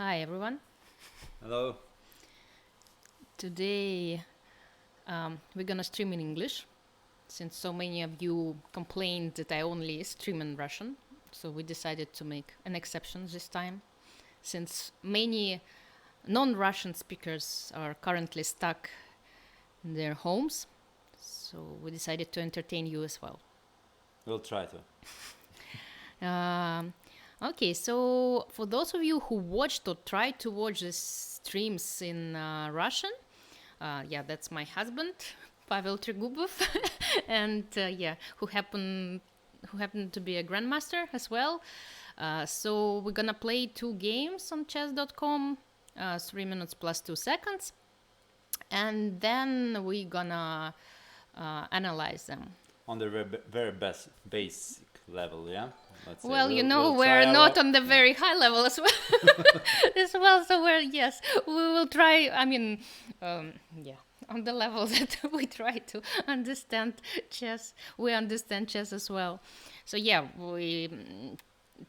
Hi everyone. Hello. Today we're gonna stream in English since so many of you complained that I only stream in Russian. So we decided to make an exception this time since many non-Russian speakers are currently stuck in their homes. So we decided to entertain you as well. We'll try to. Okay, so for those of you who watched or tried to watch these streams in Russian, that's my husband, Pavel Tregubov, and who happened to be a grandmaster as well. So we're gonna play 2 games on chess.com, 3 minutes plus 2 seconds, and then we're gonna analyze them. On the very basic level, yeah? Let's say Well, we'll we're not on the very high level as well. So we will try. On the level that we try to understand chess, we understand chess as well. So we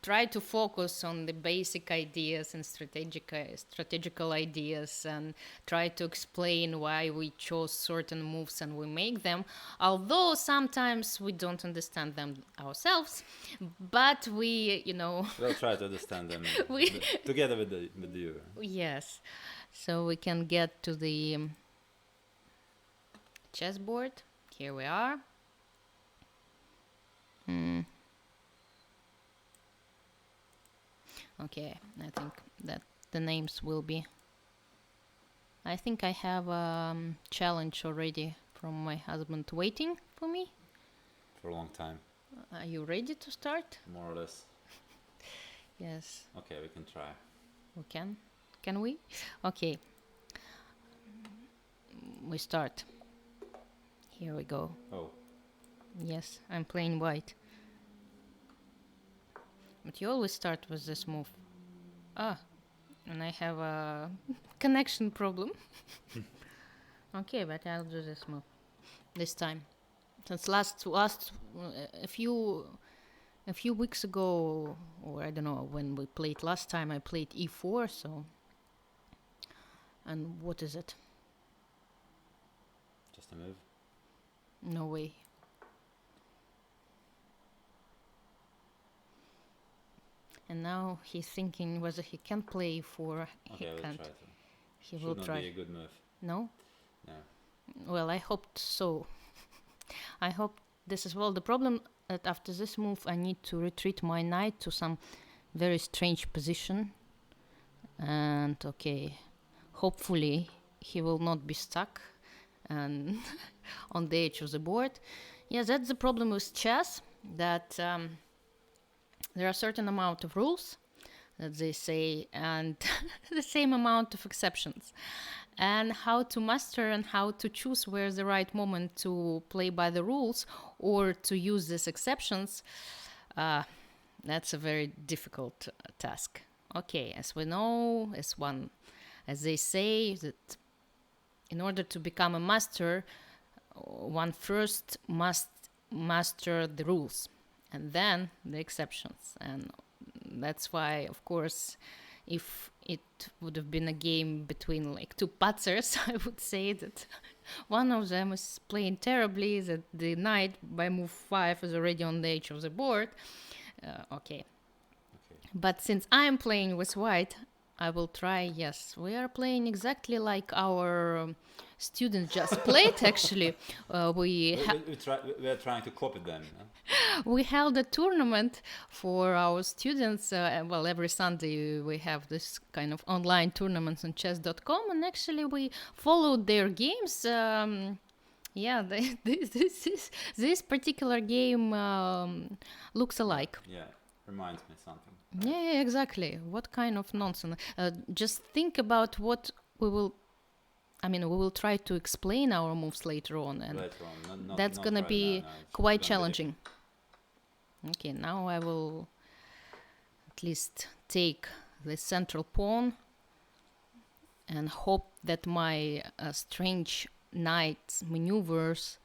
try to focus on the basic ideas and strategical ideas, and try to explain why we chose certain moves and we make them, although sometimes we don't understand them ourselves, but we'll try to understand them together with you. Yes, so we can get to the chessboard. Here we are. Okay, I think that the names will be... I think I have a challenge already from my husband waiting for me. For a long time. Are you ready to start? More or less. Yes. Okay, we can try. We can? Can we? Okay. We start. Here we go. Oh. Yes, I'm playing white. But you always start with this move. And I have a connection problem. Okay, but I'll do this move this time. Since last a few weeks ago, or I don't know when we played last time, I played e4. So, and what is it? Just a move. No way. And now he's thinking whether he can play e4. He we'll can't. Try to. He Should will not try. Be a good move. No? No. Well, I hoped so. I hope this is well. The problem that after this move I need to retreat my knight to some very strange position. And okay, hopefully he will not be stuck and on the edge of the board. Yeah, that's the problem with chess, that there are a certain amount of rules that they say, and the same amount of exceptions. And how to master and how to choose where's the right moment to play by the rules or to use these exceptions, that's a very difficult task. Okay, as we know, as they say, that in order to become a master, one first must master the rules and then the exceptions. And that's why, of course, if it would have been a game between like 2 patzers, I would say that one of them is playing terribly, that the knight by move 5 is already on the edge of the board. Okay. But since I'm playing with white, I will try. Yes, we are playing exactly like our students just played. Actually, we are trying to copy them. Huh? We held a tournament for our students. Every Sunday we have this kind of online tournaments on chess.com, and actually we followed their games. This particular game looks alike. Yeah, reminds me something. Yeah, exactly. What kind of nonsense? Just think about what we will... we will try to explain our moves later on, and that's going to be quite challenging. Okay, now I will at least take the central pawn and hope that my strange knight maneuvers...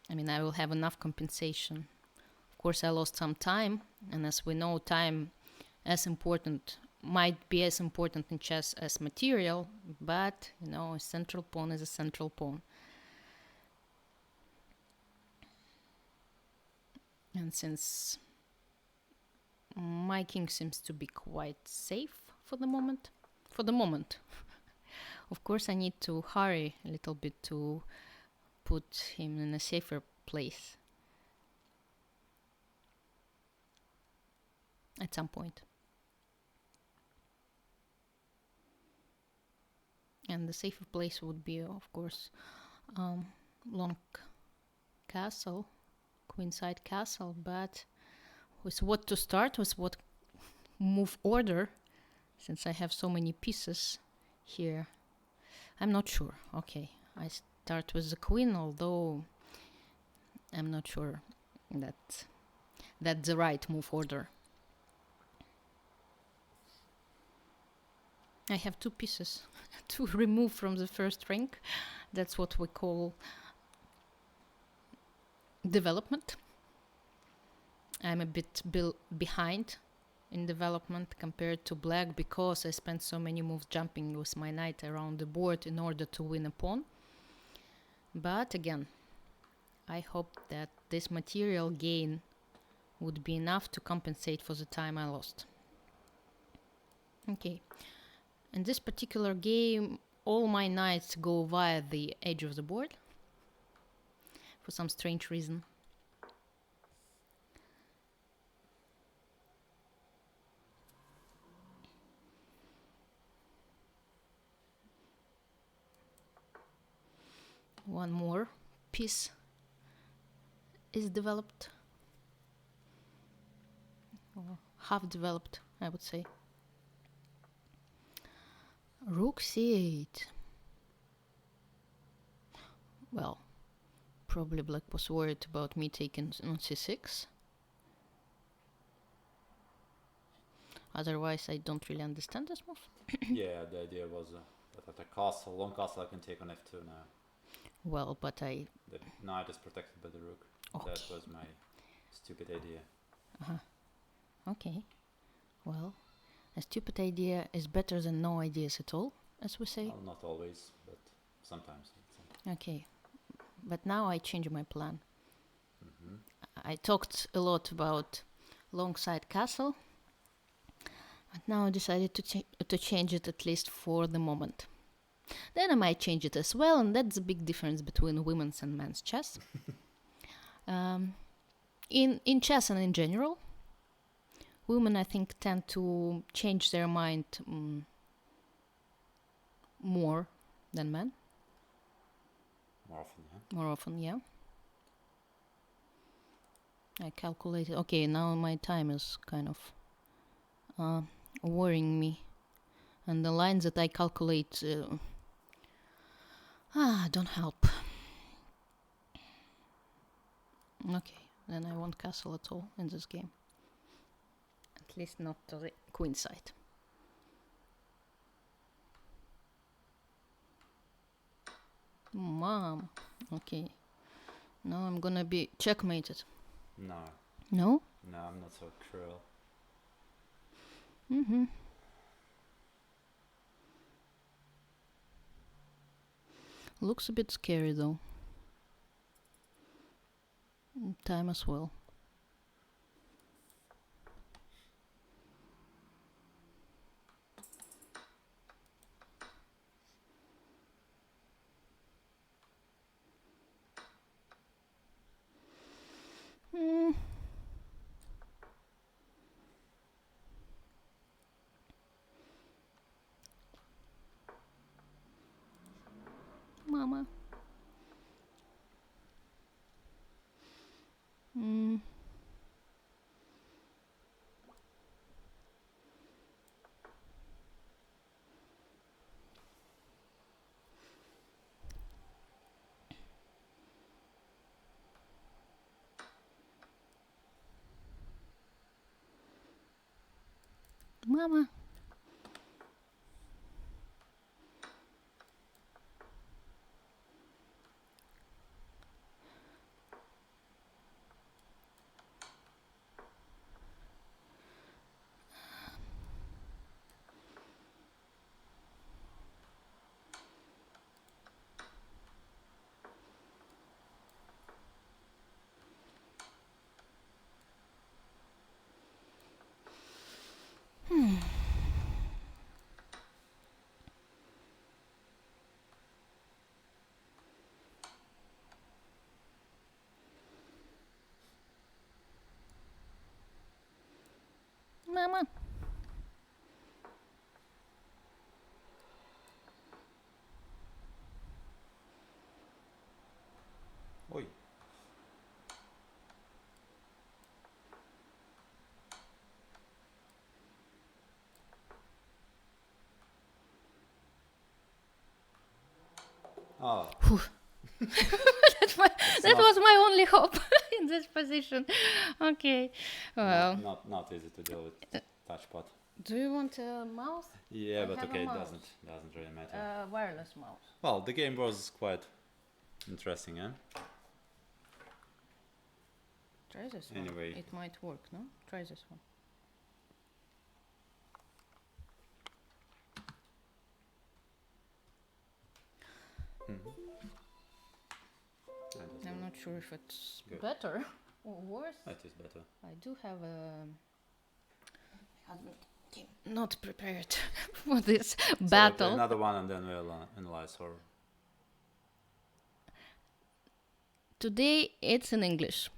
I will have enough compensation. Of course, I lost some time, and as we know, time as important might be as important in chess as material, but a central pawn is a central pawn. And since my king seems to be quite safe for the moment, of course I need to hurry a little bit to put him in a safer place at some point. And the safer place would be, of course, long castle, queenside castle, but with what to start, with what move order, since I have so many pieces here, I'm not sure. Okay, I start with the queen, although I'm not sure that's the right move order. I have 2 pieces to remove from the first rank. That's what we call development. I'm a bit behind in development compared to black because I spent so many moves jumping with my knight around the board in order to win a pawn. But again, I hope that this material gain would be enough to compensate for the time I lost. Okay. In this particular game, all my knights go via the edge of the board for some strange reason. One more piece is developed, or half developed, I would say. Rook c8. Well, probably black was worried about me taking on c6. Otherwise, I don't really understand this move. Yeah, the idea was that at a castle, long castle, I can take on f2 now. Well, but the knight is protected by the rook. Okay. That was my stupid idea. Okay. Well, a stupid idea is better than no ideas at all, as we say. Well, not always, but sometimes. Okay. But now I change my plan. Mm-hmm. I talked a lot about long side castle, but now I decided to change it, at least for the moment. Then I might change it as well, and that's a big difference between women's and men's chess. In chess and in general, women, I think, tend to change their mind more than men. More often, yeah. I calculated. Okay, now my time is kind of worrying me. And the lines that I calculate don't help. Okay, then I won't castle at all in this game. At least not to the queen side. Mom. Okay. Now I'm gonna be checkmated. No? No, I'm not so cruel. Mm-hmm. Looks a bit scary though. Time as well. Mama. Mama. мама. Ой. Oh. that was my only hope in this position. Okay. Well. Not easy to deal with touchpad. Do you want a mouse? Yeah, I but have okay, a it mouse. doesn't really matter. Wireless mouse. Well, the game was quite interesting, eh? Try this one. Anyway. It might work, no? Try this one. I'm not sure if it's good. Better or worse. It is better. I do have a... not prepared for this battle. So another one and then we'll analyze her. Today it's in English.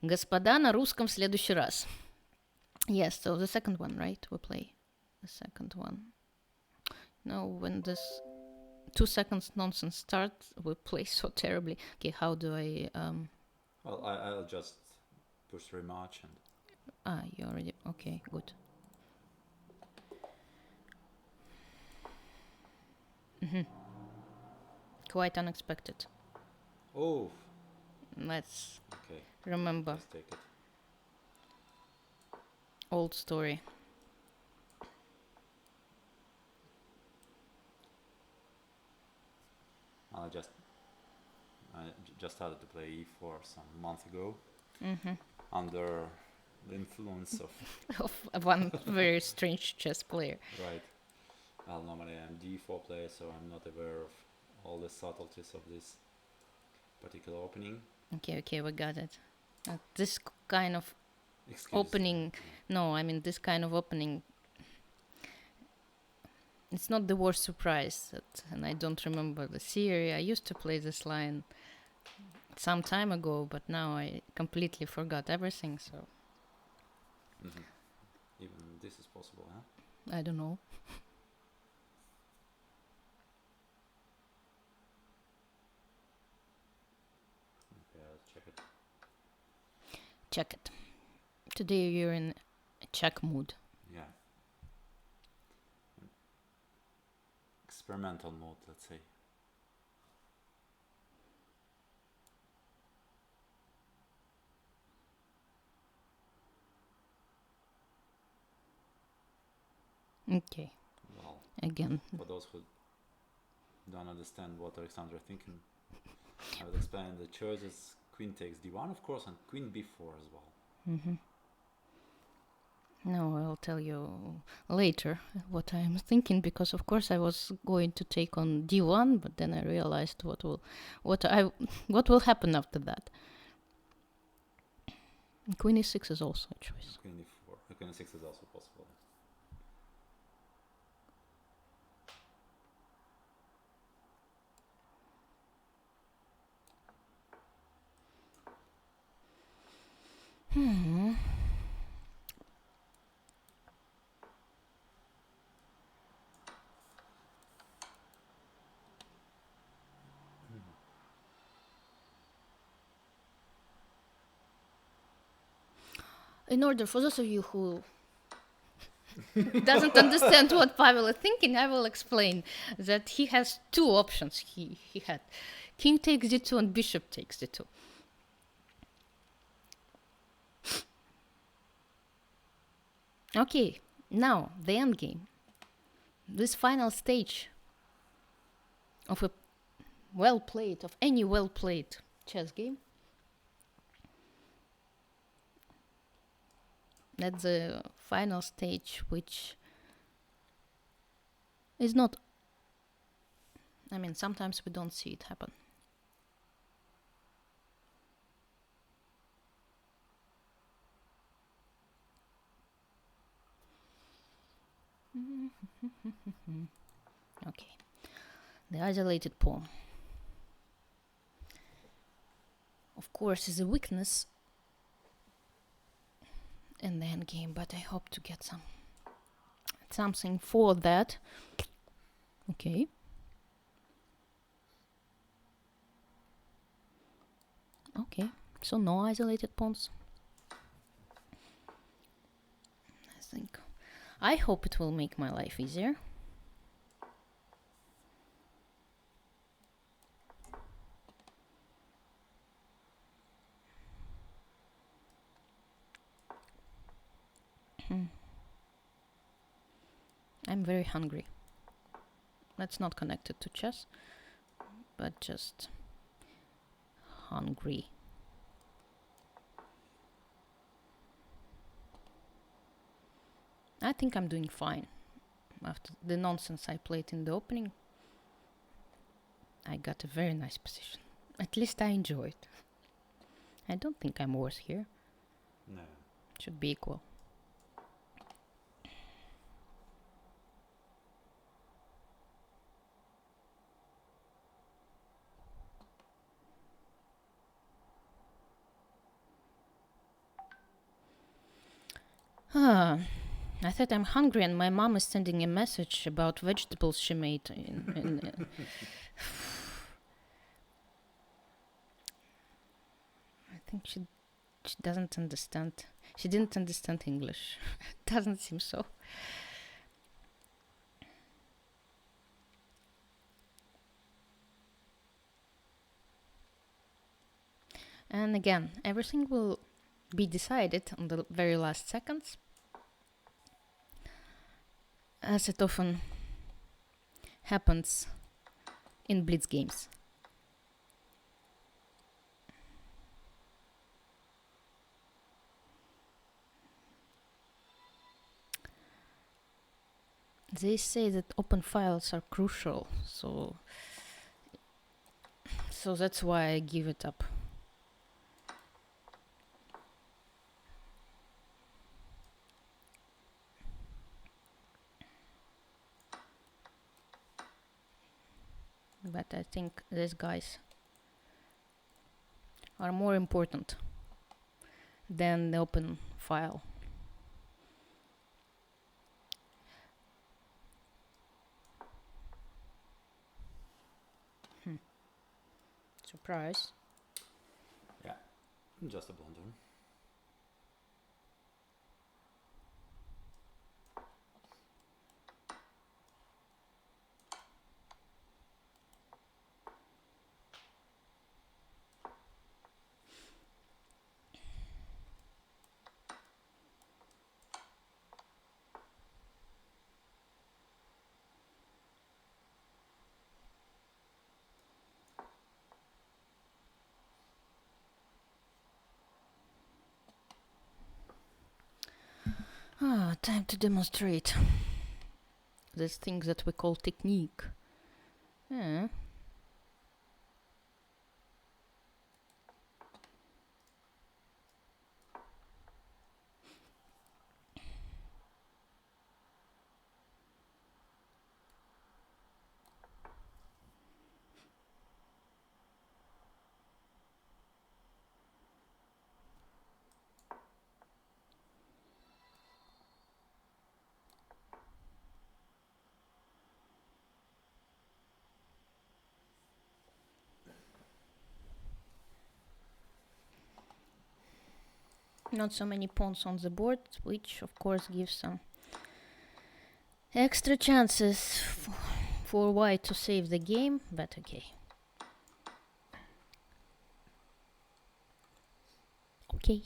Господа на русском в следующий раз. Yes, so the second one, right? We play the second one. No, when this 2 seconds nonsense starts, we play so terribly. Okay, how do I... Well, I'll just push rematch and... you already... Okay, good. Quite unexpected. Oh. Let's Okay. remember. Let's take it. Old story. I just started to play e4 some month ago, under the influence Of one very strange chess player. Right. Well, normally I'm d4 player, so I'm not aware of all the subtleties of this particular opening. Okay, we got it. This kind of Excuse opening... No, I mean this kind of opening... It's not the worst surprise, and I don't remember the theory. I used to play this line some time ago, but now I completely forgot everything, so... Even this is possible, huh? I don't know. Okay, I'll check it. Check it. Today you're in a check mood. Yeah. Experimental mode, let's say. Okay. Well, Again. for those who don't understand what Alexandra is thinking, I will explain the choices. Queen takes d1, of course, and queen b4 as well. No, I'll tell you later what I'm thinking, because of course I was going to take on d1, but then I realized what will happen after that. Queen e6 is also a choice. Queen e4. Queen e6 is also possible. In order, for those of you who doesn't understand what Pavel is thinking, I will explain that he has two options. He had king takes d2 and bishop takes d2. Okay, now the endgame. This final stage of any well-played chess game. That's the final stage, which is not... I mean, sometimes we don't see it happen. Okay. The isolated pawn. Of course, is a weakness. in the end game, but I hope to get something for that. Okay. Okay, so no isolated pawns. I hope it will make my life easier. I'm very hungry. That's not connected to chess, but just hungry. I think I'm doing fine. After the nonsense I played in the opening, I got a very nice position. At least I enjoyed. I don't think I'm worse here. No. Should be equal. I thought I'm hungry and my mom is sending a message about vegetables she made. I think she doesn't understand. She didn't understand English. Doesn't seem so. And again, everything will be decided on the very last seconds, as it often happens in blitz games. They say that open files are crucial, so that's why I give it up. But I think these guys are more important than the open file. Surprise. Yeah, just a blunder. Time to demonstrate this thing that we call technique. Yeah. Not so many pawns on the board, which of course gives some extra chances for white to save the game, but okay. Okay.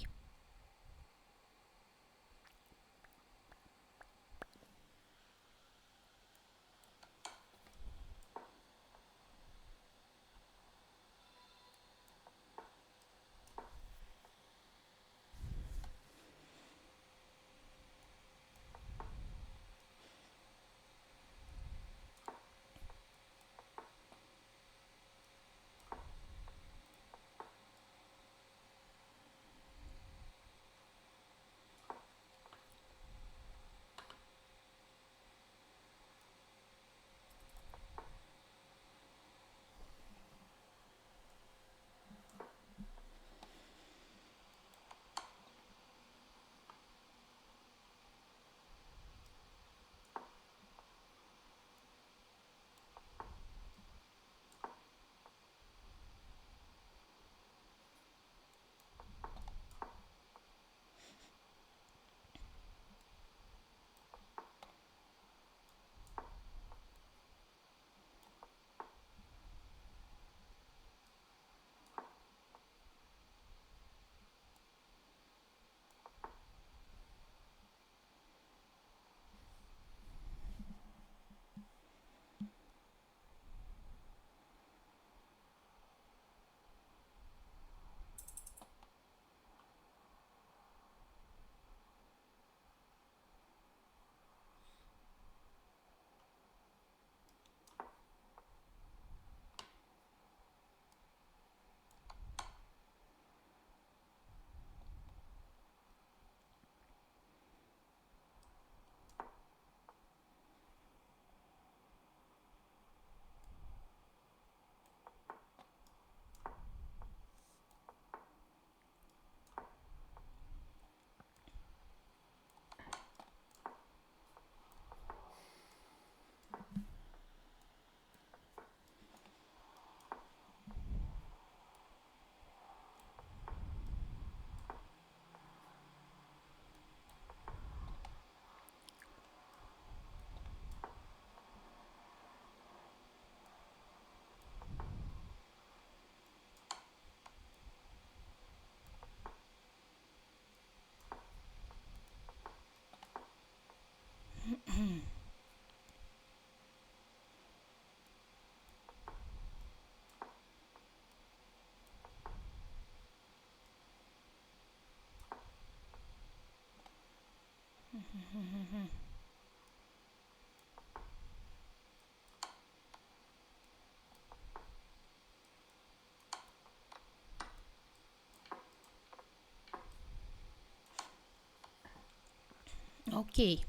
Okay,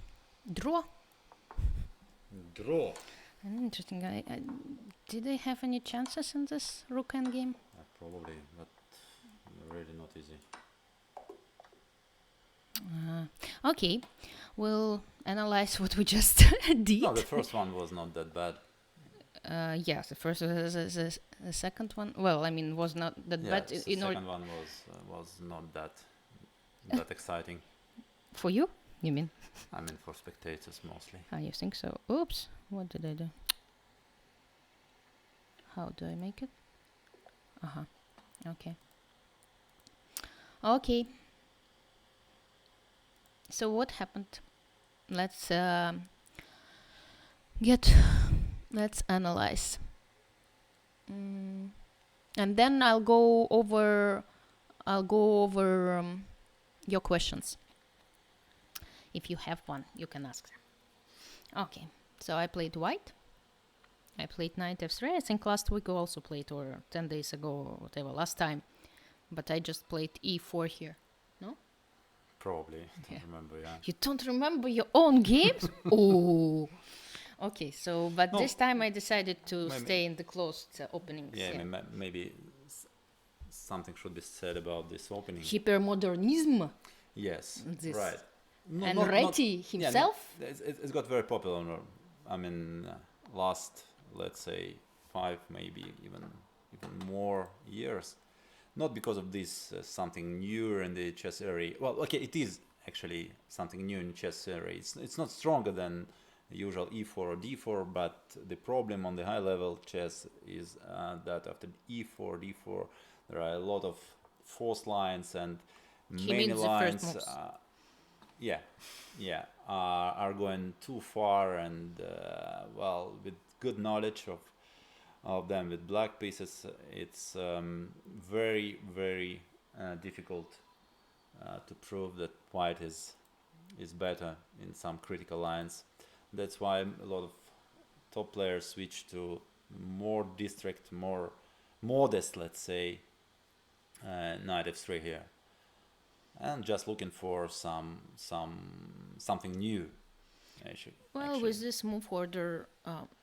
draw. Draw. Interesting. Did they have any chances in this rook endgame? Probably, but really not easy. Okay, we'll analyze what we just did. No, the first one was not that bad. Yes, the first, the second one. Well, I mean, was not that bad. The second one was not that exciting. For you, you mean? I mean, for spectators mostly. Ah, you think so? Oops! What did I do? How do I make it? Okay. Okay. So what happened? Let's analyze. And then I'll go over your questions. If you have one, you can ask them. Okay. So I played white. I played knight f3. I think last week I also played, or 10 days ago, or whatever, last time. But I just played e4 here. No? Probably. Don't remember, yeah. You don't remember your own games? Oh. Okay, so, but this time I decided to stay in the closed openings. Yeah, maybe something should be said about this opening. Hypermodernism? Yes, this. Right. And Reti himself? Yeah, it's got very popular. I mean, last, let's say, 5, maybe even more years. Not because of this something new in the chess area. Well, okay, it is actually something new in chess area. It's not stronger than the usual e4 or d4, but the problem on the high level chess is that after e4, d4, there are a lot of forced lines and many lines. Are going too far, and with good knowledge of them with black pieces, it's very, very difficult to prove that white is better in some critical lines. That's why a lot of top players switch to more district, more modest, let's say, knight f3 here, and just looking for something new. Well, with this move order,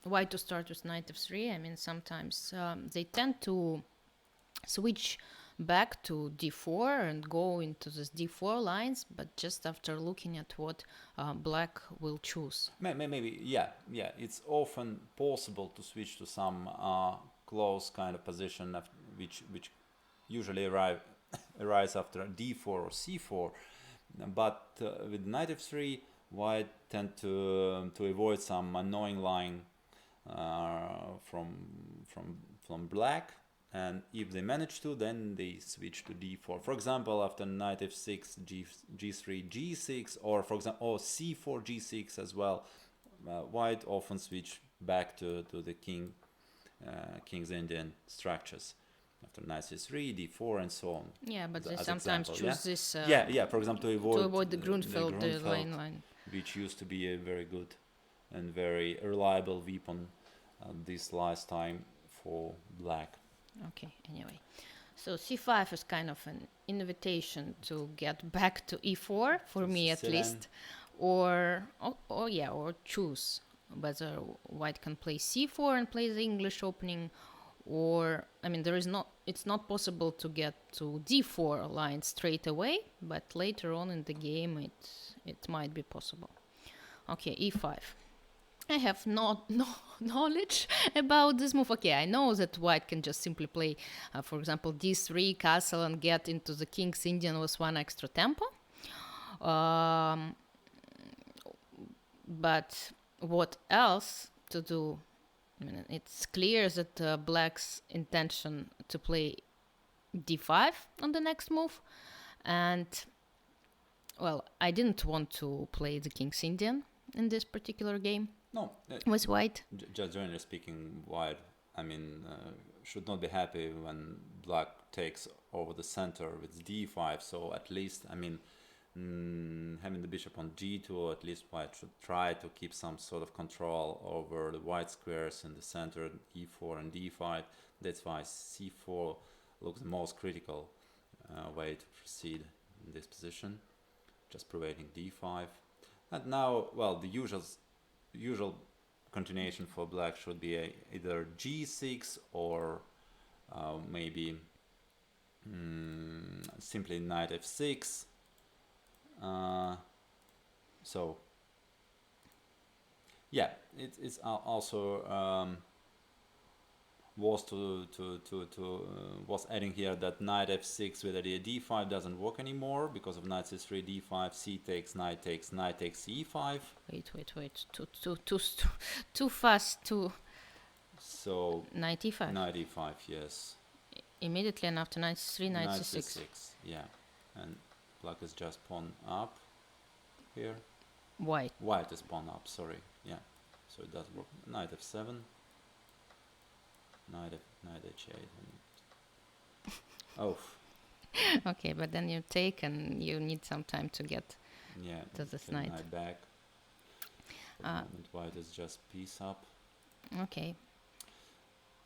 white to start with knight f3, I mean, sometimes they tend to switch back to d4 and go into this d4 lines, but just after looking at what black will choose. Maybe, yeah. It's often possible to switch to some close kind of position which usually arise after d4 or c4, but with knight f3, white tend to avoid some annoying line from black, and if they manage to, then they switch to d4. For example, after knight f6, g3, g6, or for example, c4, g6 as well. White often switch back to the King's Indian structures after knight c3, d4, and so on. Yeah, but they sometimes choose this. For example, to avoid the Grunfeld line, which used to be a very good and very reliable weapon this last time for black. Okay, anyway. So c5 is kind of an invitation to get back to e4, for me at least. Or choose whether white can play c4 and play the English opening, or, I mean, it's not possible to get to d4 line straight away, but later on in the game it might be possible. Okay, e5. I have no knowledge about this move. Okay, I know that white can just simply play, for example, d3 castle and get into the King's Indian with one extra tempo. But what else to do? I mean, it's clear that black's intention to play d5 on the next move, and well, I didn't want to play the King's Indian in this particular game No, with white? just generally speaking, white, I mean, should not be happy when black takes over the center with d5. So at least, I mean, having the bishop on g2, at least white should try to keep some sort of control over the white squares in the center, e4 and d5. That's why c4 looks the most critical way to proceed in this position, just preventing d5. And now, well, the usual continuation for black should be either g6 or maybe simply knight f6. So yeah, it's also was adding here that knight f6 with idea d5 doesn't work anymore because of knight c3 d5 c takes knight takes e5. Wait, too fast to. So knight e5. Knight e5, yes. Immediately and after knight c3, knight c6. c6, yeah. And black is just pawn up here. White White is pawn up, sorry, yeah. So it does work. Knight f7. Knight h8. And oh. Okay, but then you take and you need some time to get to this knight. Knight back. For the moment, white is just piece up. Okay.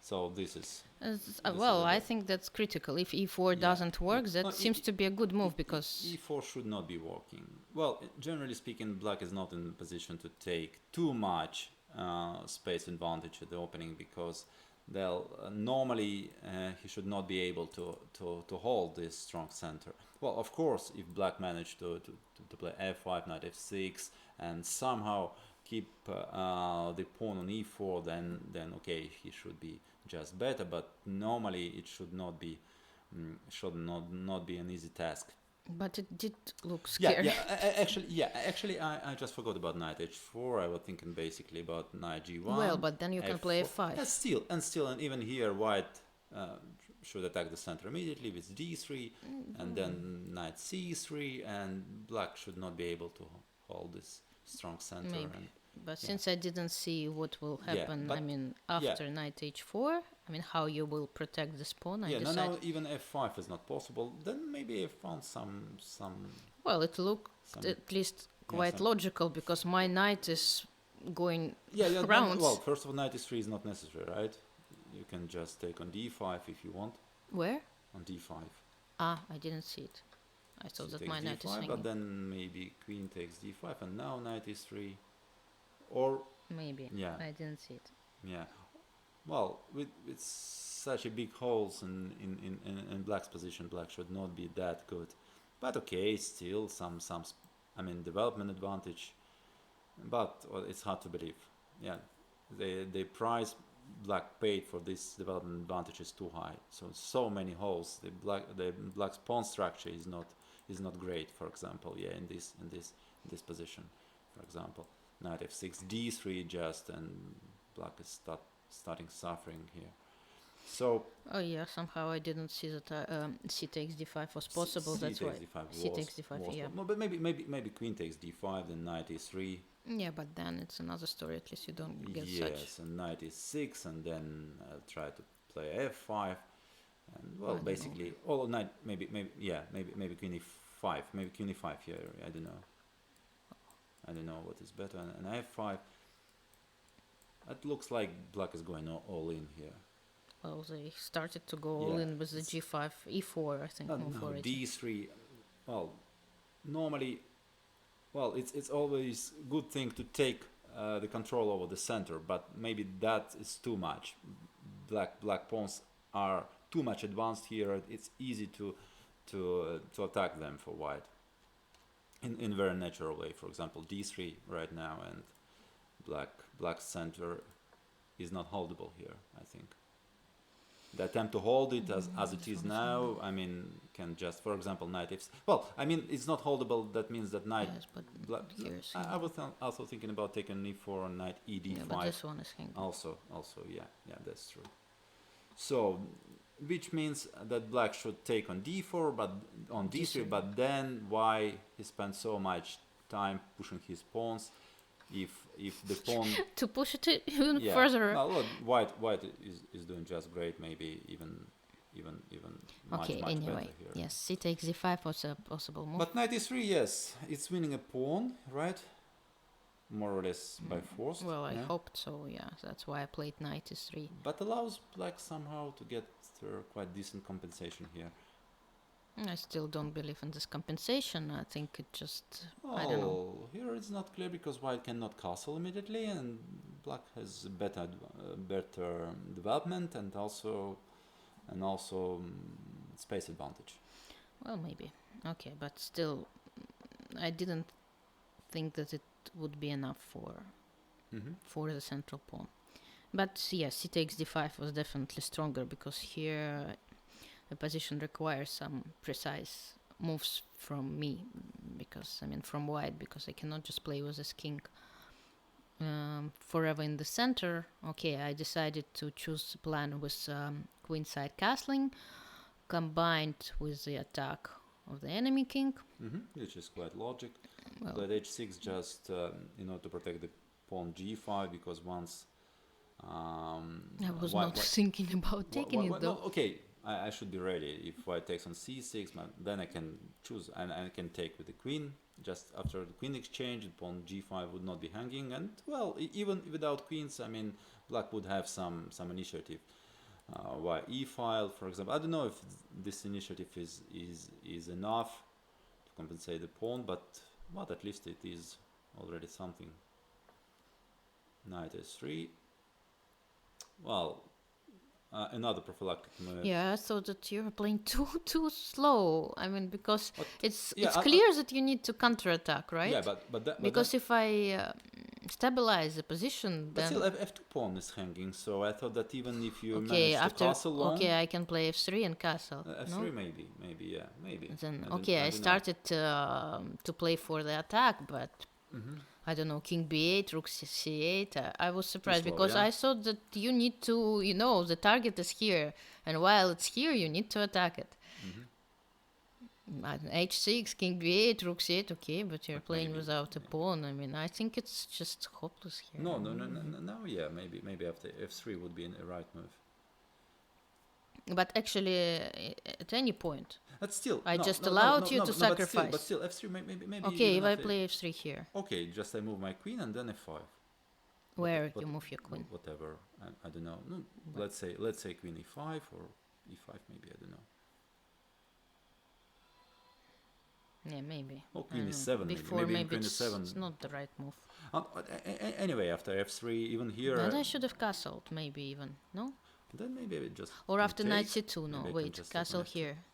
So this is... I think that's critical. If e4 doesn't work, that seems to be a good move because... e4 should not be working. Well, generally speaking, black is not in a position to take too much space advantage at the opening because they'll normally he should not be able to hold this strong center. Well, of course, if black managed to play f5, knight f6, and somehow keep the pawn on e4, then okay, he should be just better. But normally it should not be an easy task. But it did look scary. Actually, I just forgot about knight h4. I was thinking basically about knight g1. Well, but then you can play f5. And even here, white should attack the center immediately with d3, and then knight c3, and black should not be able to hold this strong center. Maybe. But since I didn't see what will happen, after knight h4, how you will protect this pawn, no, even f5 is not possible. Then maybe I found some. Well, it looked at least quite logical because my knight is going rounds. Well, first of all, knight e3 is not necessary, right? You can just take on d5 if you want. Where? On d5. I didn't see it. I thought that my knight is hanging. But then maybe queen takes d5, and now knight e3. Or maybe I didn't see it. Yeah, well, with such a big holes in black's position, black should not be that good. But okay, still some development advantage. But it's hard to believe. Yeah, the price black paid for this development advantage is too high. So many holes. The black's pawn structure is not great. For example, in this position, for example. Knight f6, d3 just, and black is starting suffering here. So. Oh yeah, somehow I didn't see that c takes d5 was possible. That's why c takes d5. Yeah. No, but maybe queen takes d5, then knight e3. Yeah, but then it's another story. At least you don't get such. Yes, and knight e6, and then I'll try to play f5, and basically, knight maybe queen e5, maybe queen e5 here. I don't know what is better. And f5. It looks like black is going all in here. Well, they started to go all in with the g5, e4. I think. No, d3. Well, normally, it's always good thing to take the control over the center, but maybe that is too much. Black pawns are too much advanced here. It's easy to attack them for white. In very natural way, for example, d3 right now, and black center is not holdable here. I think the attempt to hold it as it is now, can just, for example, knight f. Well, it's not holdable. That means that knight. Yes, but I was also thinking about taking e4 and knight ed5. Yeah, but this one is hanging. Also, yeah, that's true. So. Which means that black should take on d4, but on d3, but then why he spent so much time pushing his pawns? if the pawn to push it even further. Well, look, white is doing just great. Maybe even much Anyway, better here. yes, c takes d5 was a possible move. But knight e3, yes, it's winning a pawn, right? More or less by force. Well, I hoped so. Yeah, that's why I played knight e3. But allows black somehow to get quite decent compensation here. I still don't believe in this compensation. I think it just, I don't know. Here it's not clear because white cannot castle immediately, and black has better development and also space advantage. Well, maybe. Okay, but still, I didn't think that it would be enough for the central pawn. But yes, c takes d5 was definitely stronger because here the position requires some precise moves from me, because from white, because I cannot just play with this king forever in the center. Okay, I decided to choose the plan with queenside castling combined with the attack of the enemy king, which is quite logic. Well, Played h6 just to protect the pawn g5, because once I was not thinking about taking it though. Okay, I should be ready. If white takes on c6, then I can choose and I can take with the queen. Just after the queen exchange, the pawn g5 would not be hanging, and well, even without queens, black would have some initiative. Why e-file, for example? I don't know if this initiative is enough to compensate the pawn, but at least it is already something. Knight s3. Well, another prophylactic move. Yeah, I thought that you were playing too slow. Because it's Yeah, clear that you need to counterattack, right? Yeah, but because if I stabilize the position, but then still f2 pawn is hanging. So I thought that even if you okay, manage to castle long, I can play f3 and castle. f3 maybe, yeah, maybe. Then I I started to play for the attack, but I don't know, king b8, rook c8. I was surprised slow, because yeah. I thought that you need to, the target is here, and while it's here, you need to attack it. H6, king b8, rook c8, okay, but you're playing without a pawn. I think it's just hopeless here. No, yeah, maybe after f3 would be a right move. But actually, at any point, but still, I allowed you to sacrifice. But still, f3 maybe. Okay, if I play f3 here. Okay, just I move my queen and then f5. Where you move your queen? Whatever, I don't know. No, let's say queen e5 or e5 maybe, I don't know. Yeah, maybe. Or queen e7 before maybe queen it's e7. not the right move. Anyway, after f3, even here. But I should have castled, maybe even, no? Then maybe I just. Or after knight c2, no, wait, castle here.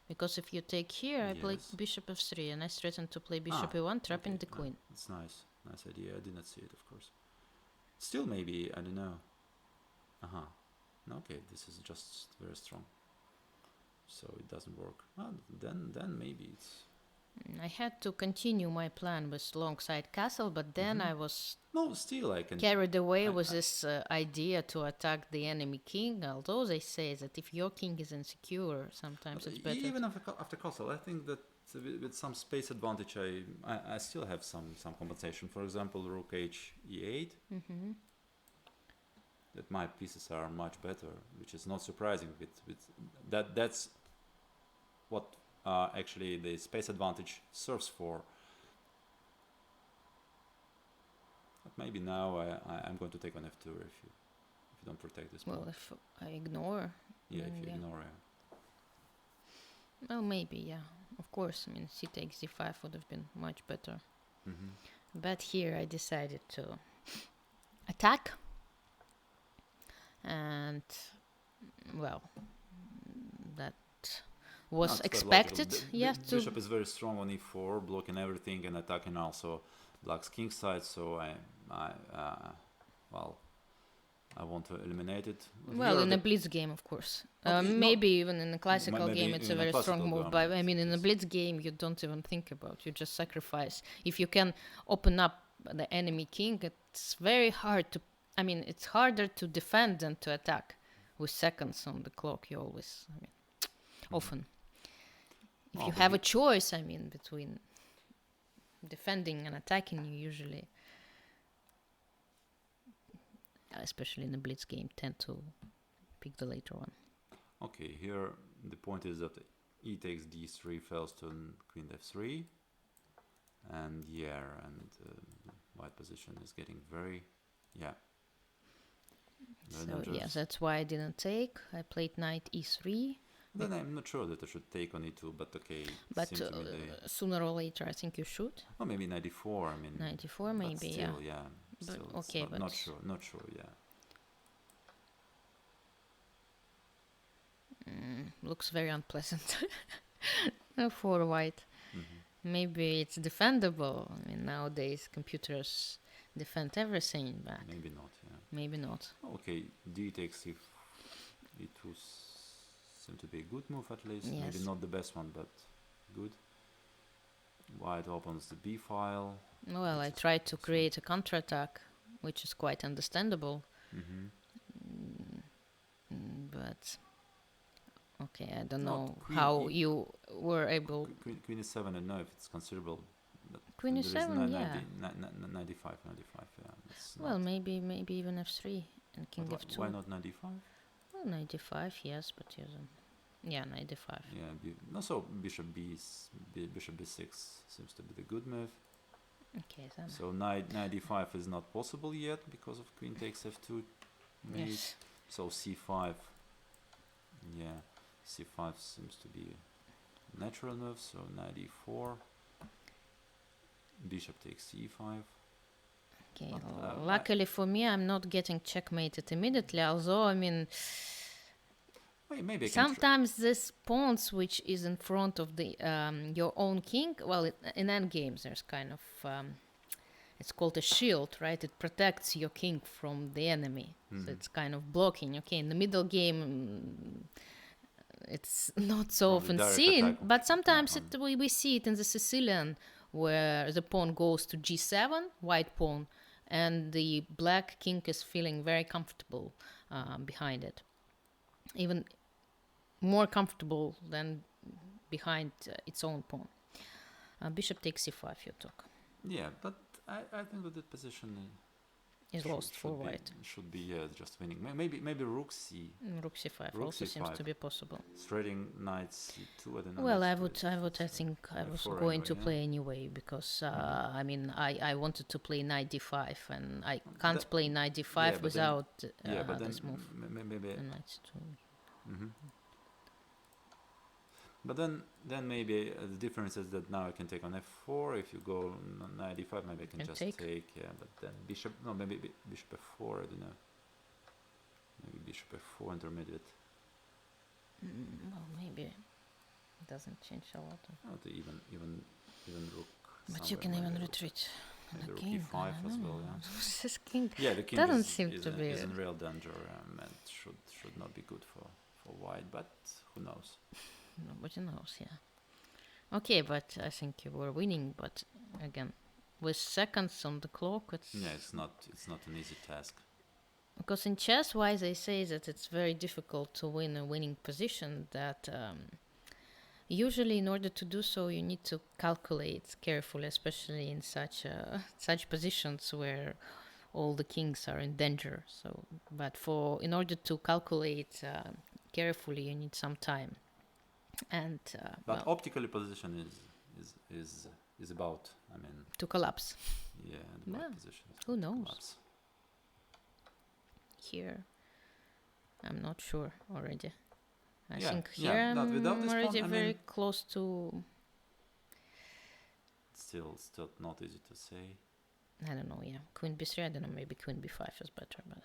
Because if you take here, I play bishop f3, and I threaten to play bishop e1, trapping the queen. It's nice idea. I did not see it, of course. Still, maybe, I don't know. Okay, this is just very strong. So it doesn't work. Then maybe it's. I had to continue my plan with long side castle, but then I was carried away with this idea to attack the enemy king. Although they say that if your king is insecure, sometimes it's better. Even after castle, I think that with some space advantage, I still have some compensation. For example, rook h e8. That my pieces are much better, which is not surprising. With that's what actually the space advantage serves for. But maybe now I'm going to take on f2 if you don't protect this. Well, if I ignore. Yeah, if you ignore. Well, maybe, yeah. Of course, c takes d5 would have been much better. But here I decided to attack. And, well, that was expected. Bishop is very strong on e4, blocking everything and attacking also black's king side. So I want to eliminate it. Well, in a blitz game, of course. Maybe even in a classical game, it's a very strong move. But in a blitz game, you don't even think about. You just sacrifice. If you can open up the enemy king, it's very hard to. It's harder to defend than to attack. With seconds on the clock, you always. Often. If you have a choice, between defending and attacking, you usually especially in the blitz game, tend to pick the later one. Okay, here the point is that e takes d3 falls to queen f3, and white position is getting very So dangerous. yes, that's why I didn't take. I played knight e3. Then I'm not sure that I should take on e2, but okay. But sooner or later, I think you should. Oh, maybe knight e4. I mean, knight e4, maybe, still, yeah. But Still, okay, not sure. Yeah. Looks very unpleasant for white. Mm-hmm. Maybe it's defendable. I mean, nowadays computers defend everything, but maybe not. Yeah. maybe not. Okay, d takes if e2 seems to be a good move at least. Yes. Maybe not the best one, but good. White opens the b file. Well, I tried to create a counterattack, which is quite understandable. Mm-hmm. But okay, I don't know how you were able. Queen e7, I don't know if it's considerable. But Queen e7, yeah. 95, yeah. Well, maybe even f3 and king f2. Why not 95? Well, knight d5, yes, but knight d5. Yeah, so bishop b6 seems to be the good move. Okay, then. So knight d5 is not possible yet because of queen takes f2. Yes. So c5. Yeah, c5 seems to be a natural move. So knight e4. Bishop takes c5. Okay, luckily for me, I'm not getting checkmated immediately, although, I mean, maybe sometimes this pawn switch is in front of the your own king. Well, in endgames, there's kind of, it's called a shield, right? It protects your king from the enemy. So it's kind of blocking. Okay, in the middle game, it's not so often seen, but sometimes we see it in the Sicilian, where the pawn goes to g7, white pawn, and the black king is feeling very comfortable behind it. Even more comfortable than behind its own pawn. Bishop takes c5, you took. Yeah, but I think that the position is lost for white. Should be just winning. Maybe rook c. Rook c5 also seems to be possible. Threading knight c2. I don't know. Well, I think I was going to play anyway because I mean I wanted to play knight d5 and I can't play knight d5 without this move. Maybe knight c2. Mm-hmm. But then maybe the difference is that now I can take on f4. If you go knight d5, maybe I can just take. Yeah, but then maybe bishop f4. I don't know. Maybe bishop f4 intermediate. Well, maybe it doesn't change a lot. Even rook. But you can even retreat. Maybe rook e5 as well. Yeah. This king. Yeah, the king doesn't seem to be. Is in real danger and should not be good for white. But who knows? Nobody knows, yeah. Okay, but I think you were winning, but again, with seconds on the clock, it's not an easy task. Because in chess, why they say that it's very difficult to win a winning position, that usually in order to do so, you need to calculate carefully, especially in such positions where all the kings are in danger. So, but in order to calculate carefully, you need some time. And but optically position is about, I mean, to collapse. Yeah, the black position. Who knows? Collapse. Here, I'm not sure already. I think here I'm already very close to. Still not easy to say. I don't know. Yeah, queen b3. I don't know. Maybe queen b5 is better, but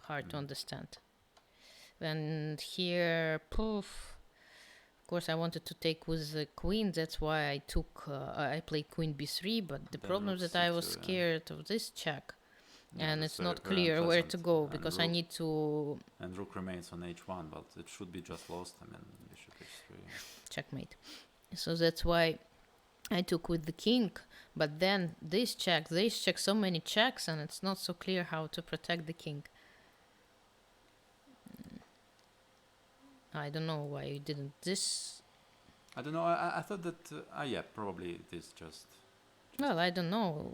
hard to understand. And here, poof. Of course, I wanted to take with the queen. That's why I took. I played queen b3. But the problem is that I was scared of this check, and it's not clear where to go because I need to. And rook remains on h1, but it should be just lost. I mean, bishop h3. Checkmate. So that's why I took with the king. But then this check, so many checks, and it's not so clear how to protect the king. I don't know why you didn't this. I don't know. I thought that probably it is just Well, I don't know.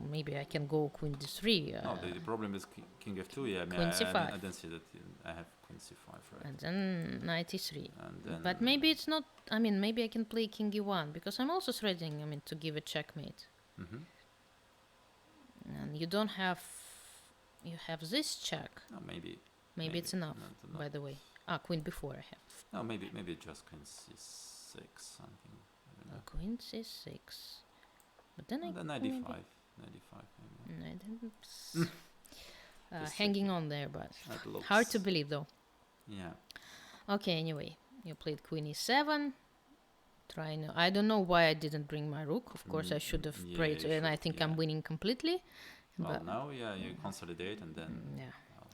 Maybe I can go queen d3. No, the problem is king f2. Yeah, I mean, Queen c5. I don't see that I have queen c5, right? And then knight e3. And then But maybe it's not. I mean, maybe I can play king e1 because I'm also threatening. I mean, to give a checkmate. mhm. And you don't have. You have this check. No, maybe Maybe it's enough. not By the way. Queen before I have. no, maybe just queen c6 something. I don't know. Queen c6. But then And then knight maybe- d5. Knight d5 maybe. I didn't. Just Hanging checking. on there, but That looks, hard to believe though. Yeah. Okay, anyway, you played queen e7. Trying. I don't know why I didn't bring my rook. Of course, I should have yeah, played, you and I should, think yeah. I'm winning completely. Well, But now, yeah, you consolidate and then. yeah, well,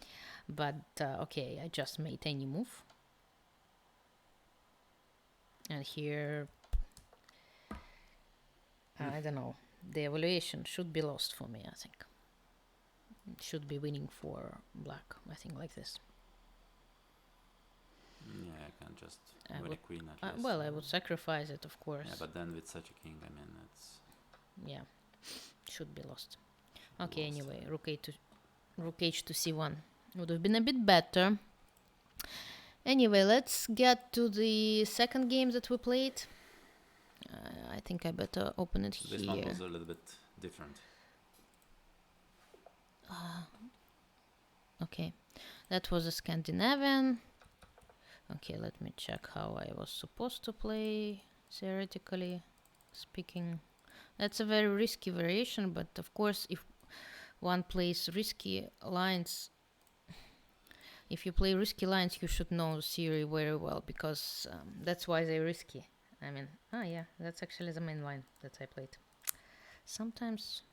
but okay, I just made any move, and here I don't know. The evaluation should be lost for me. I think it should be winning for black. I think like this. yeah, I can just I win a would- queen at least. Well, I would sacrifice it, of course. Yeah, but then with such a king, I mean, it's. Yeah, should be lost. Okay, lost. anyway, rook h to c1 would have been a bit better. Anyway, let's get to the second game that we played. I think I better open it This one here. was a little bit different. Okay, that was a Scandinavian. Okay, let me check how I was supposed to play, theoretically speaking. That's a very risky variation, but of course, if one plays risky lines, if you play risky lines, you should know theory very well, because that's why they're risky. I mean, yeah, that's actually the main line that I played. Sometimes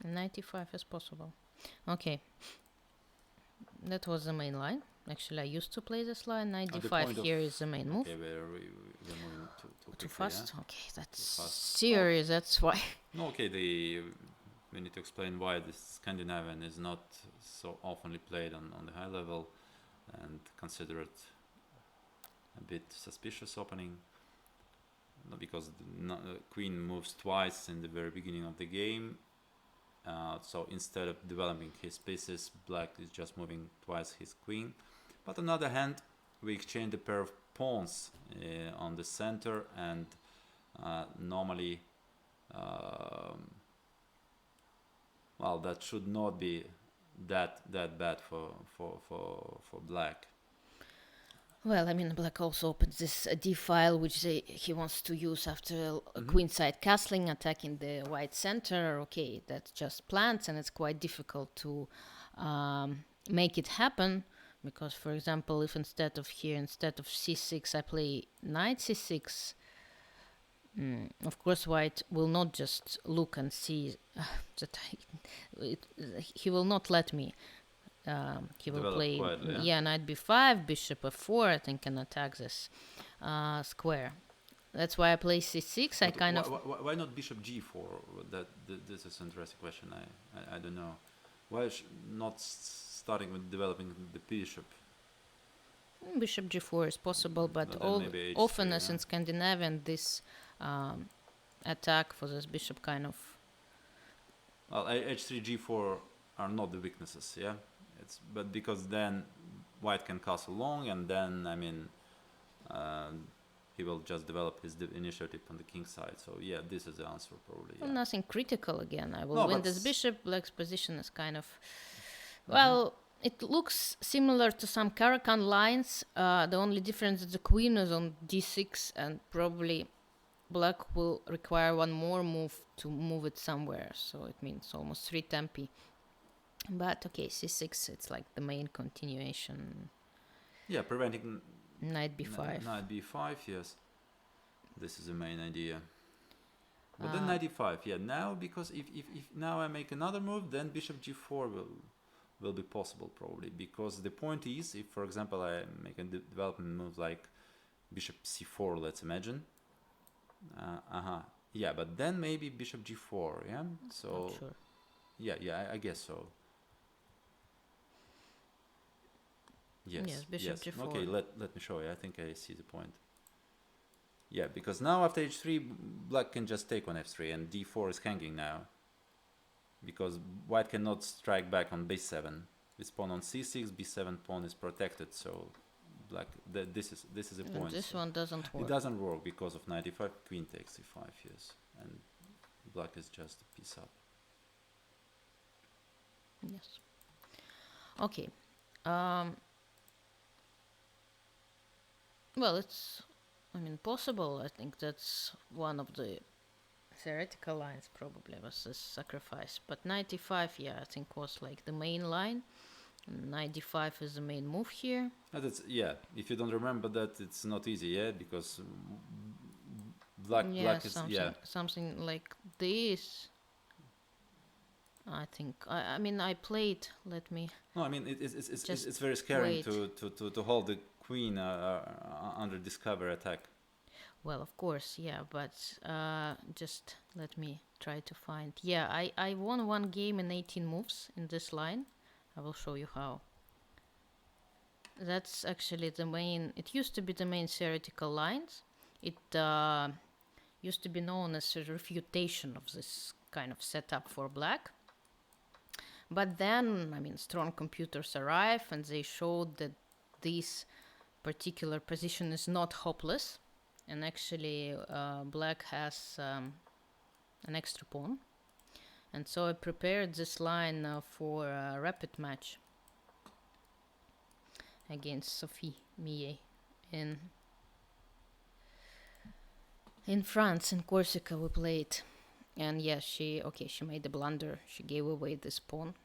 95 is possible. Okay, that was the main line. Actually, I used to play this line. Knight Oh, the d5 point of- here is the main move. Okay, we're moving too Too quickly, fast? yeah? Okay, that's fast. serious. That's why. No, okay, we need to explain why this Scandinavian is not so oftenly played on the high level and considered a bit suspicious opening. No, because the queen moves twice in the very beginning of the game. So instead of developing his pieces, black is just moving twice his queen. But on the other hand, we exchange a pair of pawns on the center, and normally, well, that should not be that bad for black. Well, I mean, black also opens this D file, which he wants to use after Mhm. queenside castling, attacking the white center. Okay, that's just plants, and it's quite difficult to make it happen. Because, for example, if instead of c6, I play knight c6, of course, white will not just look and see that he will not let me. He will Develop play quietly, yeah? knight b5, bishop f4, I think, and attack this square. That's why I play c6. I But kind of why not bishop g4? This is an interesting question. I don't know. Why not starting with developing the bishop? bishop g4 is possible, but But then maybe h3, often, as yeah. in Scandinavian, this attack for this bishop kind of Well, h3, g4 are not the weaknesses, yeah. But because then white can castle long, and then I mean, he will just develop his initiative on the king side. So yeah, this is the answer probably. well, Yeah. nothing critical again. I will No, win but this bishop. Black's position is kind of Mhm. well. It looks similar to some Caracan lines. The only difference is the queen is on d6, and probably black will require one more move to move it somewhere. So it means almost 3 tempi. But okay, c6, it's like the main continuation. Yeah, preventing Knight b5. Knight b5, yes. This is the main idea. But then Uh, knight e5, yeah. Now, because if now I make another move, then bishop g4 will be possible probably. Because the point is, if for example I make a development move like bishop c4, let's imagine. Yeah, but then maybe bishop g4, yeah. So Not sure. yeah, I guess so. Yes, Yes, bishop g4. Okay, let me show you. I think I see the point. Yeah, because now after h3, black can just take on f3, and d4 is hanging now. Because white cannot strike back on b7. With pawn on c6, b7 pawn is protected, so black. This is a point. This one doesn't work. It doesn't work because of knight e5, queen takes e5, yes, and black is just a piece up. Yes. Okay. Well, it's, I mean, possible. I think that's one of the theoretical lines probably was this sacrifice. But knight e5, yeah, I think was like the main line. Knight d5 is the main move here. That's, yeah, if you don't remember that, it's not easy, yeah, because black is, something like this. I think I mean I played. Let me. No, I mean it's very scary to hold the queen under this cover attack. Well, of course, yeah, but just let me try to find. Yeah, I won one game in 18 moves in this line. I will show you how. That's actually the main. It used to be the main theoretical lines. It used to be known as a refutation of this kind of setup for black. But then, I mean, strong computers arrive and they showed that this particular position is not hopeless. And actually, black has an extra pawn. And so I prepared this line for a rapid match against Sophie Millet in France, in Corsica we played. And yeah, she made a blunder. She gave away this pawn,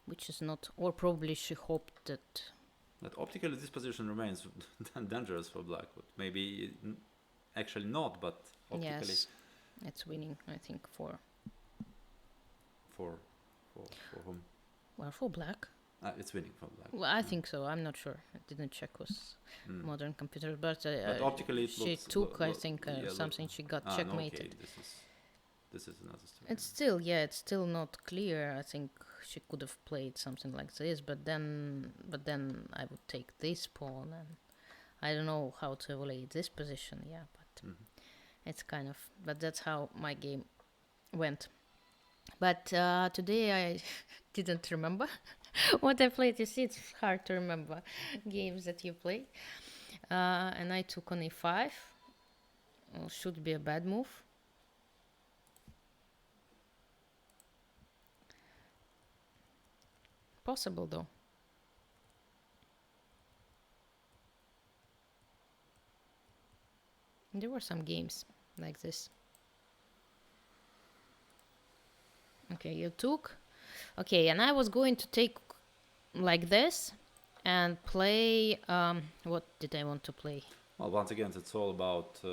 which is not, or probably she hoped that. But optically, this position remains dangerous for black. But maybe actually not, but optically. Yes, it's winning, I think, for whom? Well, for black. It's winning for black. Well, I think so. I'm not sure. I didn't check with modern computers, but optically, she took, I think, something. She got checkmated. No, okay. This is another story. It's still not clear. I think she could have played something like this, but then I would take this pawn, and I don't know how to evaluate this position. Yeah, but it's kind of. But that's how my game went. But today I didn't remember what I played. You see, it's hard to remember games that you play. And I took on e5. Well, should be a bad move. Possible though. There were some games like this. Okay, you took. Okay, and I was going to take like this and play. What did I want to play? Well, once again, it's all about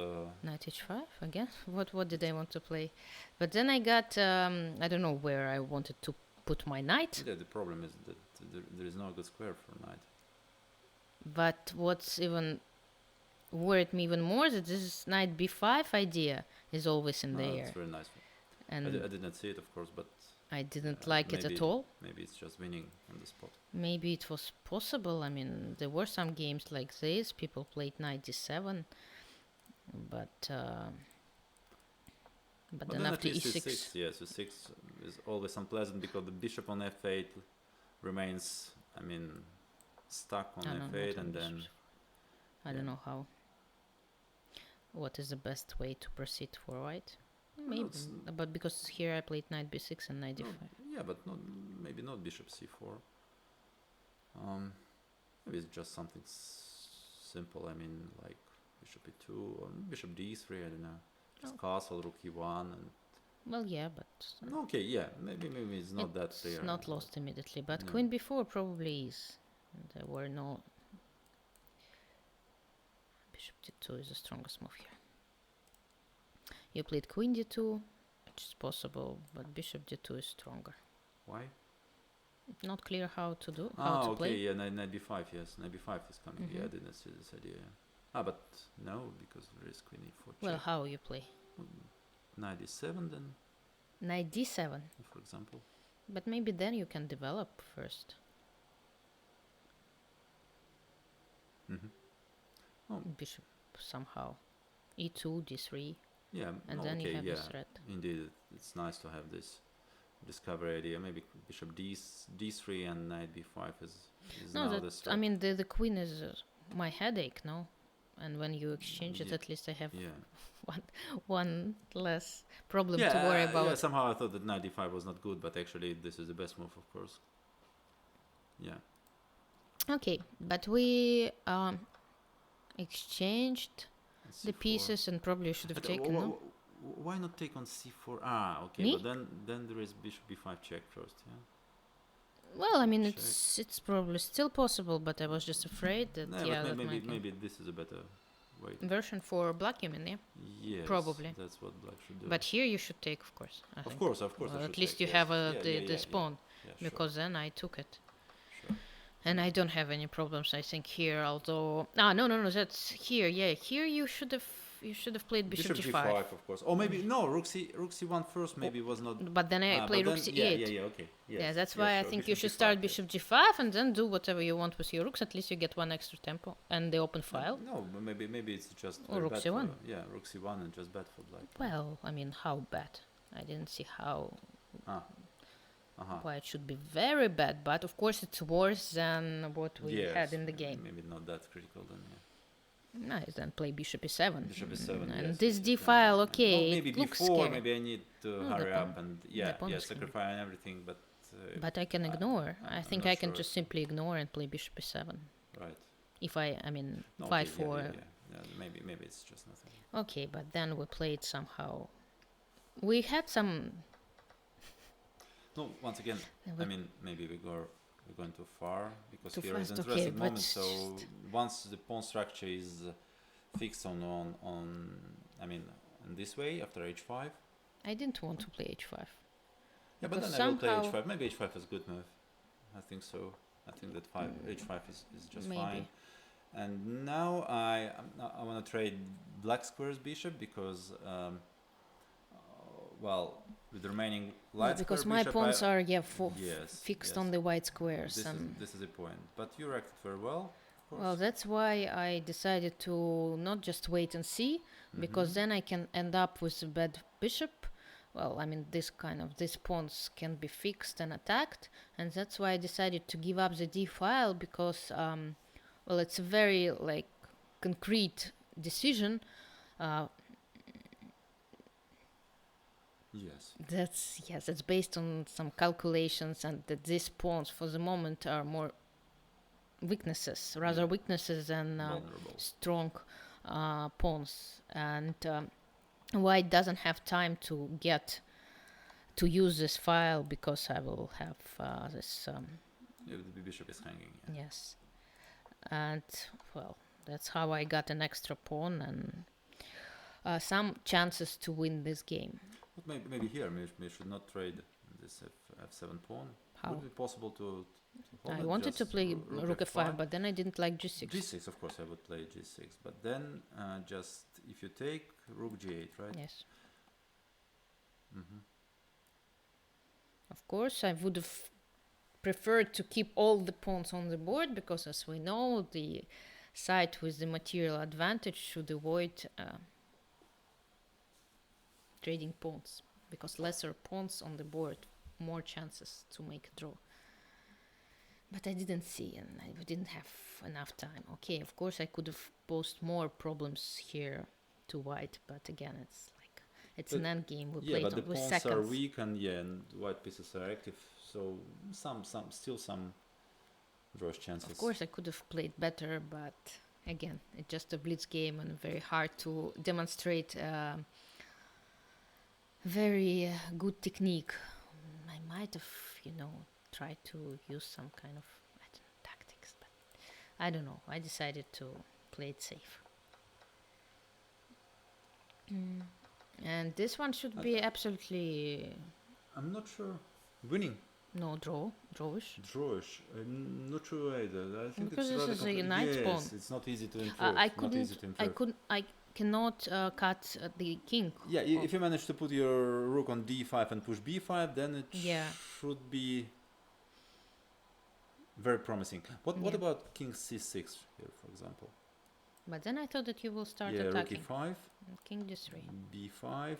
knight h5 again. What did I want to play? But then I got I don't know where I wanted to put my knight. Yeah, the problem is that there is no good square for knight. But what's even worried me even more that this knight b5 idea is always in there. It's very nice. And I did not see it, of course, but I didn't like it at all. Maybe it's just winning on the spot. Maybe it was possible. I mean, there were some games like this. People played knight d7, but then after e6. Yes, e6 is always unpleasant because the bishop on f8 remains, I mean, stuck on f8, and then I don't know how. What is the best way to proceed for white? Maybe, but because here I played knight b6 and knight d5. Yeah, but maybe not bishop c4. Maybe it's just something simple. I mean, like bishop e2 or bishop d3. I don't know. Just castle, rook e1, and. Well, yeah, but. Okay, yeah, maybe it's not that clear. It's not lost immediately, but queen b4 probably is. There were no. Bishop d2 is the strongest move here. You played queen d2, which is possible, but bishop d2 is stronger. Why? Not clear how to do. How to play. Yeah, knight b5. Yes, knight b5 is coming. Yeah, I didn't see this idea. But no, because there is queen e4. Well, how you play? Knight d7 then. Knight d7. For example. But maybe then you can develop first. Oh. Bishop somehow. e2, d3, Yeah, and no, then you okay, have yeah, this threat. indeed, it's nice to have this discovery idea. Maybe bishop d3 and knight b5 is No, now that the I threat. mean the queen is my headache, no? And when you exchange it, Yeah, at least I have yeah. one less problem Yeah, to worry about. yeah. Somehow I thought that knight d5 was not good, but actually this is the best move, of course. Yeah. Okay, but we exchanged the C4. pieces and probably should have But, taken, no? why not take on c4? Ah, okay, Me? but then there is bishop b5 check first, yeah. Well, I mean, Check. it's probably still possible, but I was just afraid that No, yeah, but that might maybe this is a better way. version for black, you mean, yeah? Yes, Probably. that's what black should do. But here you should take, of course. I Of think. course, I Well, should at least take, you yes. have Yeah, the spawn, yeah, sure. because then I took it. Sure. And I don't have any problems, I think, here. Although no, that's here. Yeah, here you should have played bishop g5, of course. Or maybe no, rook c1 first. Maybe was not. But then I play rook c8. Yeah, okay. Yes, Yeah, that's why I sure. think Bishop you should g5, start yes. bishop g5 and then do whatever you want with your rooks. At least you get one extra tempo and the open file. No, but maybe it's just Or rook bad c1. Yeah, rook c1 and just bad for black. Well, I mean, how bad? I didn't see how why it should be very bad, but of course it's worse than what we had in the game. Maybe not that critical then. Yeah. Nice, then play bishop e7. Bishop e7. And yes, this yes, d then- file, okay, No, maybe it looks before. scary. Maybe I need to No, hurry the up and pawn is scary. sacrifice everything. But But I can ignore. I I'm think not I can sure. just simply ignore and play bishop e7. right. If I mean, No, fight okay, for. Yeah, maybe it's just nothing. Okay, but then we played somehow. We had some. No, once again, we- I mean, maybe we're going too far because Too here is fast, an okay, interesting but moment. So once the pawn structure is fixed on I mean, in this way after h5. I didn't want to play h5. Yeah, but Because then I will play somehow- h5. Maybe h5 is a good move. I think so. I think that h5 is just Maybe. fine. And now I want to trade black square's bishop because well, with the remaining light Because square my bishop, pawns are fixed on the white squares. This is the point. But you reacted very well, of course. Well, that's why I decided to not just wait and see, because then I can end up with a bad bishop. Well, I mean, these pawns can be fixed and attacked, and that's why I decided to give up the d file because, well, it's a very like concrete decision. Yes. That's based on some calculations, and that these pawns for the moment are more weaknesses, rather weaknesses than Vulnerable. strong pawns. And white doesn't have time to get to use this file because I will have this. Yeah, the bishop is hanging. Yeah. Yes, and well, that's how I got an extra pawn and some chances to win this game. But maybe here we should not trade this f7 pawn. How? Would it be possible to hold I it wanted to just play rook rook f5? f5, but then I didn't like g6. G6, of course, I would play G6, but then just if you take rook G8, right? Yes. Mm-hmm. Of course, I would have preferred to keep all the pawns on the board because, as we know, the side with the material advantage should avoid trading pawns, because lesser pawns on the board, more chances to make a draw. But I didn't see, and I didn't have enough time. Okay, of course, I could have posed more problems here to white, but again, it's an end game. We played but the with pawns seconds. are weak, and and white pieces are active, so still some draws chances. Of course, I could have played better, but again, it's just a blitz game and very hard to demonstrate very good technique. I might have, tried to use some kind of tactics, but I don't know. I decided to play it safe. And this one should be absolutely I'm not sure. Winning. no drawish. Drawish. Not sure either. I think Because it's this rather is a knight yes, pawn. it's not easy to infer. I cannot cut the king. Yeah, if you manage to put your rook on d5 and push b5, then it should be very promising. What about king c6 here, for example? But then I thought that you will start rook attacking. e5. King d3. b5.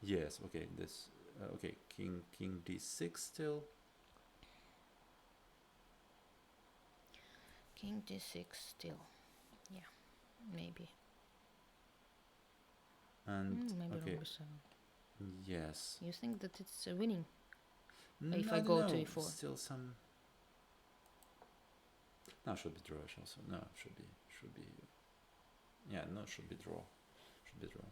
Yes, okay, this okay, king d6 still. King d6 still. Yeah, maybe. And maybe okay, rook b7. yes. You think that it's winning? No, If I I don't go know. to e4. Still some. No, should be draw also. No, should be. Yeah, no, should be draw. Should be draw.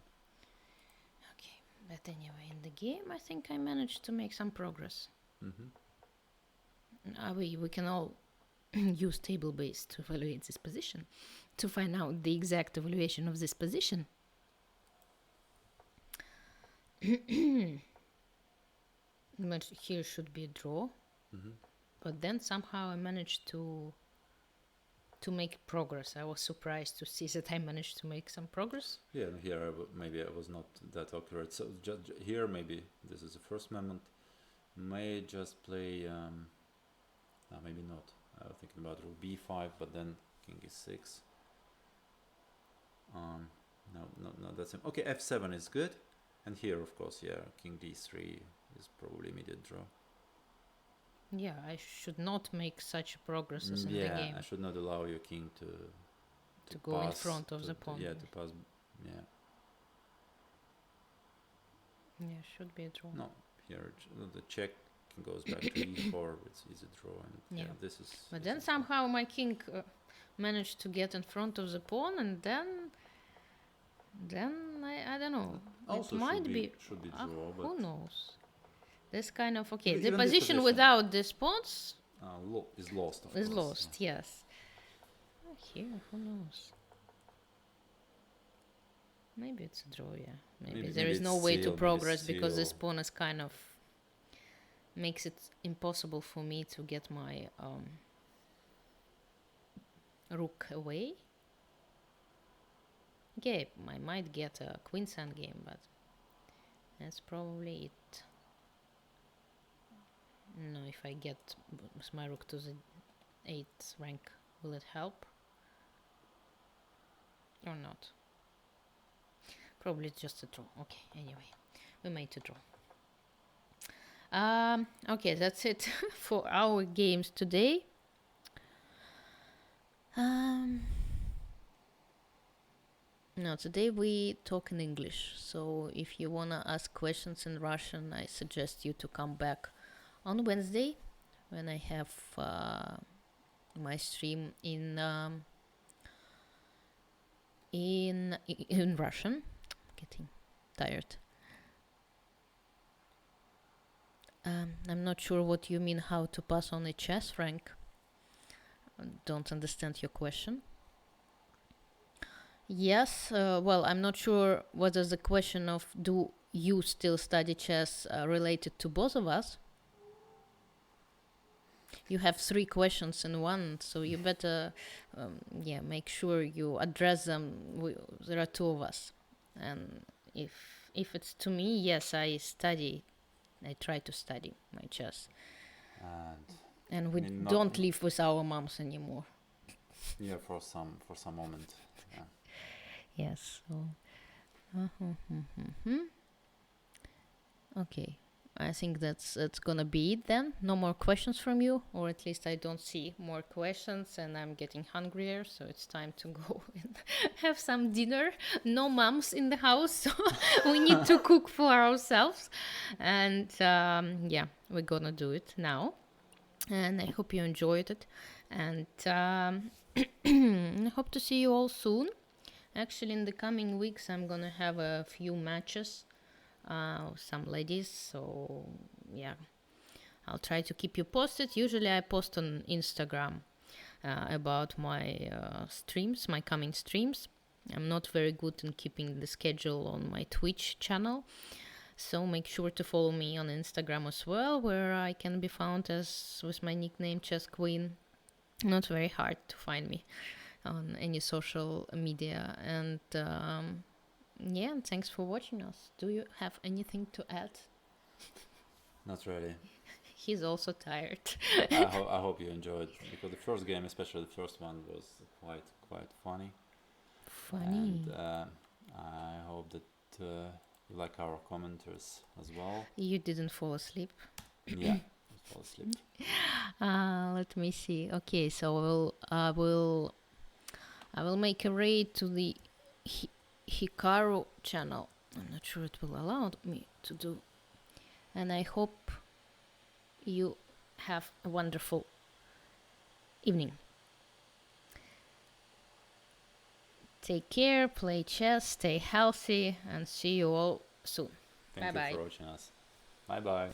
Okay, but anyway, in the game, I think I managed to make some progress. We can all use table base to evaluate this position, to find out the exact evaluation of this position. But here should be a draw. But then somehow I managed to make progress. I was surprised to see that I managed to make some progress. Yeah, here maybe I was not that accurate. So just here maybe this is the first moment. May just play. No, maybe not. I was thinking about rook b5, but then king e6. No, that's him. Okay, f7 is good, and here of course, yeah, king d3 is probably immediate draw. Yeah, I should not make such progress as in the game. Yeah, I should not allow your king to go in front of the pawn. Yeah, to pass. Yeah. Yeah, should be a draw. No, here the check goes back to e4. It's easy draw, and yeah, this is. But then somehow my king managed to get in front of the pawn, and then I don't know. Also it might should be draw, but who knows? This kind of the Even position without these pawns is lost. Of is course. lost. Yes. Here, who knows? Maybe it's a draw. Yeah. Maybe there is no way to progress because this pawn is kind of makes it impossible for me to get my rook away. Okay, I might get a queen's endgame, but that's probably it. No, if I get my rook to the 8th rank, will it help? Or not? Probably it's just a draw. Okay, anyway, we made a draw. Okay, that's it for our games today. No, today we talk in English. So if you wanna ask questions in Russian, I suggest you to come back on Wednesday when I have my stream in Russian. Getting tired. I'm not sure what you mean. How to pass on a chess rank? Don't understand your question. Yes, well, I'm not sure whether the question of do you still study chess related to both of us. You have 3 questions in one, so you better make sure you address them. There are 2 of us, and if it's to me, yes, I try to study my chess, and we don't live with our moms anymore. Yeah, for some moment. Yeah. Yes. So. Okay. I think that's gonna be it then. No more questions from you, or at least I don't see more questions, and I'm getting hungrier, so it's time to go and have some dinner. No moms in the house, so we need to cook for ourselves, and we're gonna do it now. And I hope you enjoyed it, and I hope to see you all soon. Actually, in the coming weeks, I'm gonna have a few matches. Some ladies, so yeah, I'll try to keep you posted. Usually I post on Instagram about my streams, my coming streams. I'm not very good in keeping the schedule on my Twitch channel, so make sure to follow me on Instagram as well, where I can be found as with my nickname ChessQueen. Not very hard to find me on any social media, and thanks for watching us. Do you have anything to add? Not really. He's also tired. I hope you enjoyed, because the first game, especially the first one, was quite funny. Funny. And I hope that you like our commenters as well. You didn't fall asleep. Yeah, I fall asleep. Let me see. Okay, so I will make a raid to the Hikaru channel. I'm not sure it will allow me to do. And I hope you have a wonderful evening. Take care, play chess, stay healthy, and see you all soon. Thank Bye-bye. you for watching us. Bye bye.